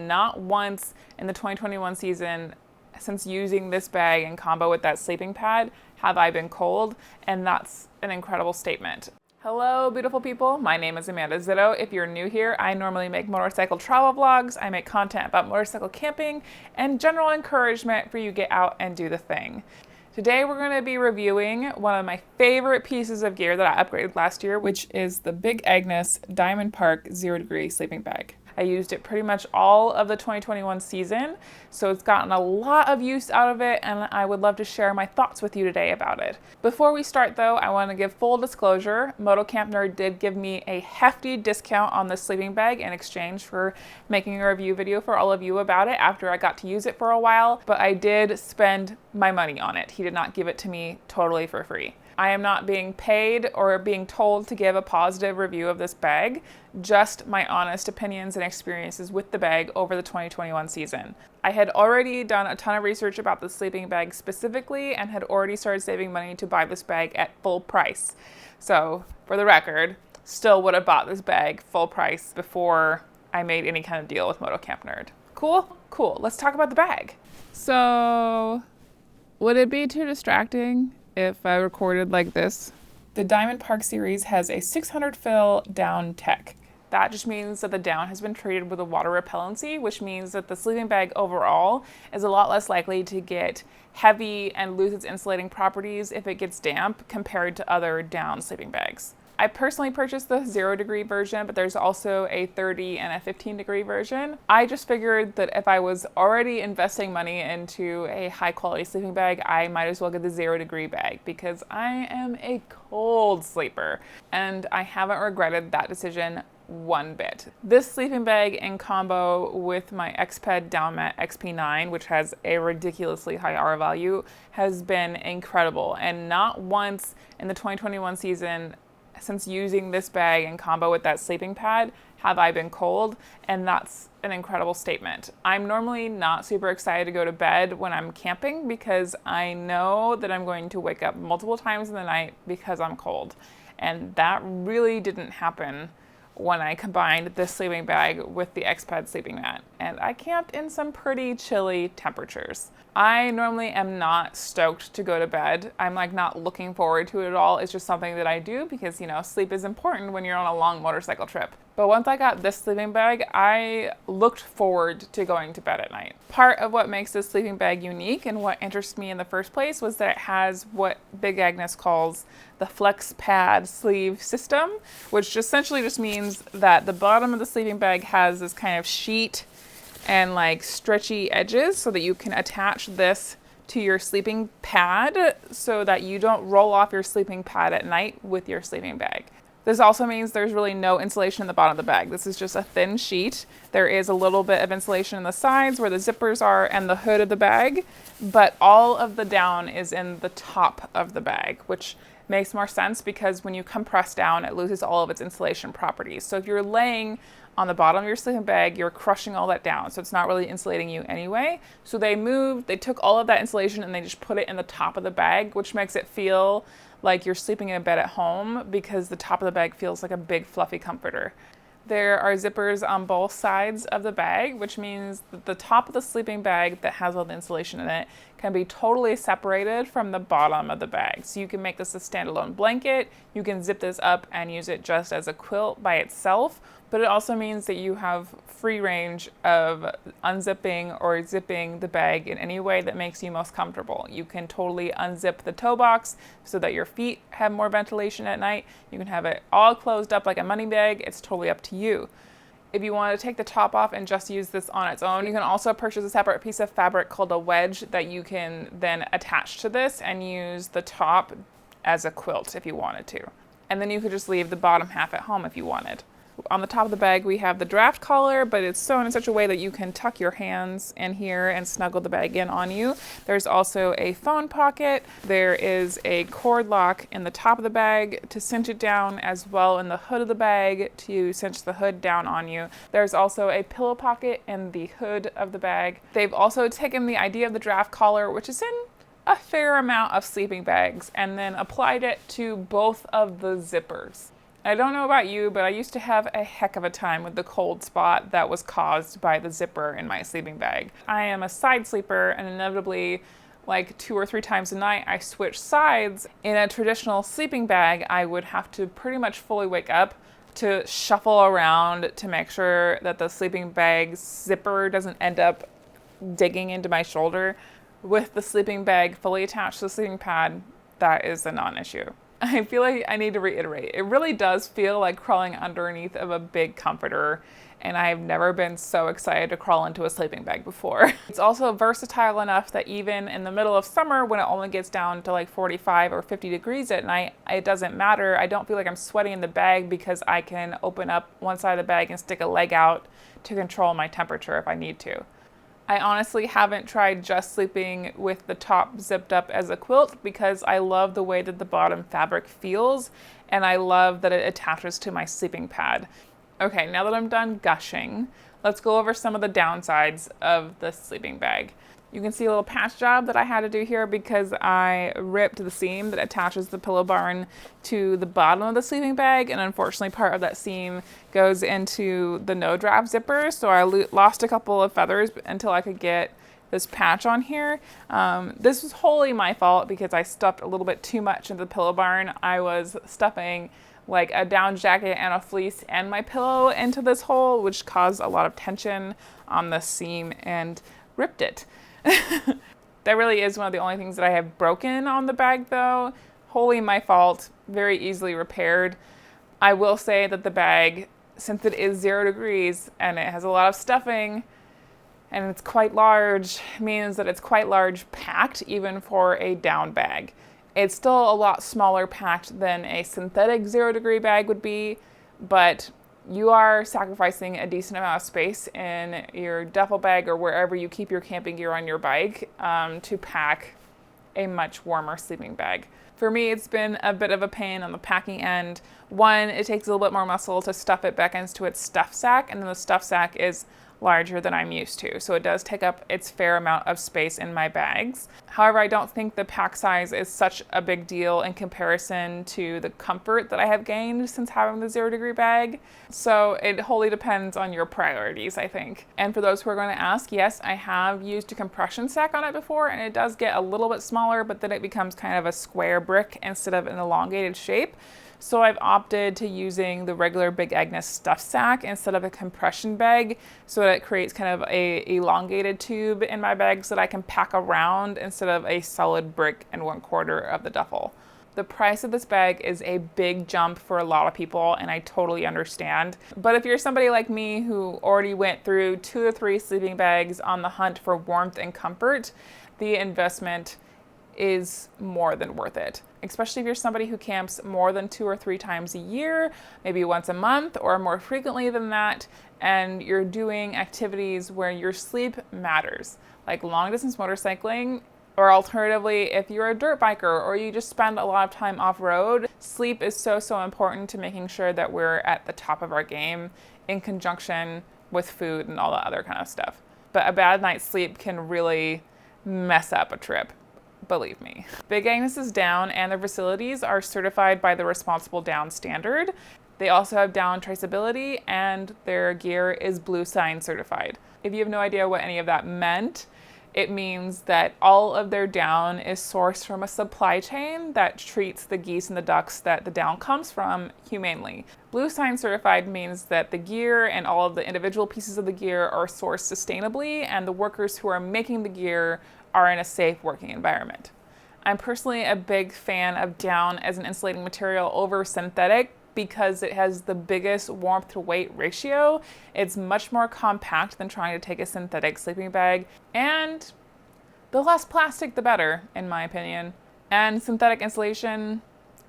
and not once in the 2021 season since using this bag in combo with that sleeping pad have I been cold, and that's an incredible statement. Hello, beautiful people. My name is Amanda Zitto. If you're new here, I normally make motorcycle travel vlogs. I make content about motorcycle camping and general encouragement for you to get out and do the thing. Today we're going to be reviewing one of my favorite pieces of gear that I upgraded last year, which is the Big Agnes Diamond Park 0 Degree sleeping bag. I used it pretty much all of the 2021 season, so it's gotten a lot of use out of it, and I would love to share my thoughts with you today about it. Before we start though, I want to give full disclosure. Motocamp Nerd did give me a hefty discount on this sleeping bag in exchange for making a review video for all of you about it after I got to use it for a while, but I did spend my money on it. He did not give it to me totally for free. I am not being paid or being told to give a positive review of this bag, just my honest opinions and experiences with the bag over the 2021 season. I had already done a ton of research about the sleeping bag specifically and had already started saving money to buy this bag at full price. So, for the record, still would have bought this bag full price before I made any kind of deal with Motocamp Nerd. Cool? Cool. Let's talk about the bag. So, would it be too distracting if I recorded like this? The Diamond Park series has a 600 fill down tech. That just means that the down has been treated with a water repellency, which means that the sleeping bag overall is a lot less likely to get heavy and lose its insulating properties if it gets damp compared to other down sleeping bags. I personally purchased the 0 degree version, but there's also a 30 and a 15 degree version. I just figured that if I was already investing money into a high quality sleeping bag, I might as well get the 0 degree bag because I am a cold sleeper and I haven't regretted that decision one bit. This sleeping bag in combo with my Xped Downmat XP9, which has a ridiculously high R value, has been incredible. And not once in the 2021 season since using this bag in combo with that sleeping pad have I been cold, and that's an incredible statement. I'm normally not super excited to go to bed when I'm camping because I know that I'm going to wake up multiple times in the night because I'm cold, and that really didn't happen when I combined this sleeping bag with the Xped sleeping mat, and I camped in some pretty chilly temperatures. I normally am not stoked to go to bed. I'm like not looking forward to it at all. It's just something that I do because, you know, sleep is important when you're on a long motorcycle trip. But once I got this sleeping bag, I looked forward to going to bed at night. Part of what makes this sleeping bag unique and what interested me in the first place was that it has what Big Agnes calls the flex pad sleeve system, which essentially just means that the bottom of the sleeping bag has this kind of sheet and like stretchy edges so that you can attach this to your sleeping pad so that you don't roll off your sleeping pad at night with your sleeping bag. This also means there's really no insulation in the bottom of the bag. This is just a thin sheet. There is a little bit of insulation in the sides where the zippers are and the hood of the bag, but all of the down is in the top of the bag, which makes more sense because when you compress down, it loses all of its insulation properties. So if you're laying on the bottom of your sleeping bag, you're crushing all that down, so it's not really insulating you anyway. So they took all of that insulation and they just put it in the top of the bag, which makes it feel like you're sleeping in a bed at home because the top of the bag feels like a big fluffy comforter. There are zippers on both sides of the bag, which means that the top of the sleeping bag that has all the insulation in it can be totally separated from the bottom of the bag. So you can make this a standalone blanket, you can zip this up and use it just as a quilt by itself, but it also means that you have free range of unzipping or zipping the bag in any way that makes you most comfortable. You can totally unzip the toe box so that your feet have more ventilation at night. You can have it all closed up like a money bag. It's totally up to you. If you want to take the top off and just use this on its own, you can also purchase a separate piece of fabric called a wedge that you can then attach to this and use the top as a quilt if you wanted to. And then you could just leave the bottom half at home if you wanted. On the top of the bag, we have the draft collar, but it's sewn in such a way that you can tuck your hands in here and snuggle the bag in on you. There's also a phone pocket. There is a cord lock in the top of the bag to cinch it down, as well in the hood of the bag to cinch the hood down on you. There's also a pillow pocket in the hood of the bag. They've also taken the idea of the draft collar, which is in a fair amount of sleeping bags, and then applied it to both of the zippers. I don't know about you, but I used to have a heck of a time with the cold spot that was caused by the zipper in my sleeping bag. I am a side sleeper, and inevitably, like 2 or 3 times a night, I switch sides. In a traditional sleeping bag, I would have to pretty much fully wake up to shuffle around to make sure that the sleeping bag's zipper doesn't end up digging into my shoulder. With the sleeping bag fully attached to the sleeping pad, that is a non-issue. I feel like I need to reiterate, it really does feel like crawling underneath of a big comforter, and I've never been so excited to crawl into a sleeping bag before. It's also versatile enough that even in the middle of summer, when it only gets down to like 45 or 50 degrees at night, it doesn't matter. I don't feel like I'm sweating in the bag because I can open up one side of the bag and stick a leg out to control my temperature if I need to. I honestly haven't tried just sleeping with the top zipped up as a quilt because I love the way that the bottom fabric feels, and I love that it attaches to my sleeping pad. Okay, now that I'm done gushing, let's go over some of the downsides of the sleeping bag. You can see a little patch job that I had to do here because I ripped the seam that attaches the pillow barn to the bottom of the sleeping bag, and unfortunately part of that seam goes into the no draft zipper, so I lost a couple of feathers until I could get this patch on here. This was wholly my fault because I stuffed a little bit too much into the pillow barn. I was stuffing like a down jacket and a fleece and my pillow into this hole, which caused a lot of tension on the seam and ripped it. That really is one of the only things that I have broken on the bag though. Wholly my fault, very easily repaired. I will say that the bag, since it is 0 degrees and it has a lot of stuffing and it's quite large, means that it's quite large packed even for a down bag. It's still a lot smaller packed than a synthetic 0 degree bag would be, but you are sacrificing a decent amount of space in your duffel bag or wherever you keep your camping gear on your bike to pack a much warmer sleeping bag. For me, it's been a bit of a pain on the packing end. One, it takes a little bit more muscle to stuff it back into its stuff sack, and then the stuff sack is larger than I'm used to, so it does take up its fair amount of space in my bags. However, I don't think the pack size is such a big deal in comparison to the comfort that I have gained since having the 0 degree bag. So it wholly depends on your priorities, I think. And for those who are going to ask, yes, I have used a compression sack on it before, and it does get a little bit smaller, but then it becomes kind of a square brick instead of an elongated shape. So I've opted to using the regular Big Agnes stuff sack instead of a compression bag, so that it creates kind of a elongated tube in my bag so that I can pack around instead of a solid brick and 1/4 of the duffel. The price of this bag is a big jump for a lot of people, and I totally understand. But if you're somebody like me who already went through 2 to 3 sleeping bags on the hunt for warmth and comfort, the investment is more than worth it. Especially if you're somebody who camps more than 2 or 3 times a year, maybe once a month or more frequently than that, and you're doing activities where your sleep matters, like long distance motorcycling, or alternatively, if you're a dirt biker or you just spend a lot of time off-road, sleep is so important to making sure that we're at the top of our game in conjunction with food and all that other kind of stuff. But a bad night's sleep can really mess up a trip. Believe me. Big Agnes's down and their facilities are certified by the Responsible Down standard. They also have down traceability, and their gear is Blue Sign certified. If you have no idea what any of that meant, it means that all of their down is sourced from a supply chain that treats the geese and the ducks that the down comes from humanely. Blue Sign certified means that the gear and all of the individual pieces of the gear are sourced sustainably, and the workers who are making the gear are in a safe working environment. I'm personally a big fan of down as an insulating material over synthetic because it has the biggest warmth to weight ratio. It's much more compact than trying to take a synthetic sleeping bag, and the less plastic the better, in my opinion. And synthetic insulation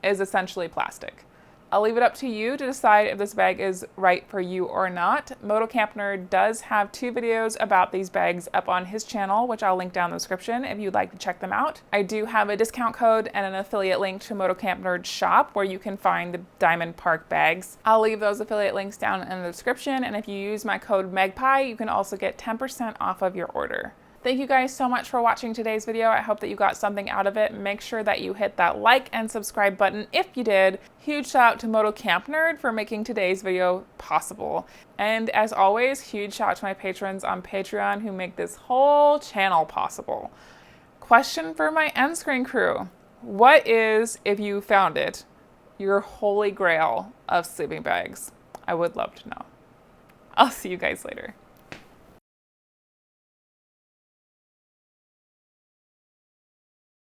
is essentially plastic. I'll leave it up to you to decide if this bag is right for you or not. Moto Camp Nerd does have 2 videos about these bags up on his channel, which I'll link down in the description if you'd like to check them out. I do have a discount code and an affiliate link to Moto Camp Nerd's shop where you can find the Diamond Park bags. I'll leave those affiliate links down in the description, and if you use my code Magpie, you can also get 10% off of your order. Thank you guys so much for watching today's video. I hope that you got something out of it. Make sure that you hit that like and subscribe button if you did. Huge shout out to Moto Camp Nerd for making today's video possible. And as always, huge shout out to my patrons on Patreon who make this whole channel possible. Question for my end screen crew. What is, if you found it, your holy grail of sleeping bags? I would love to know. I'll see you guys later.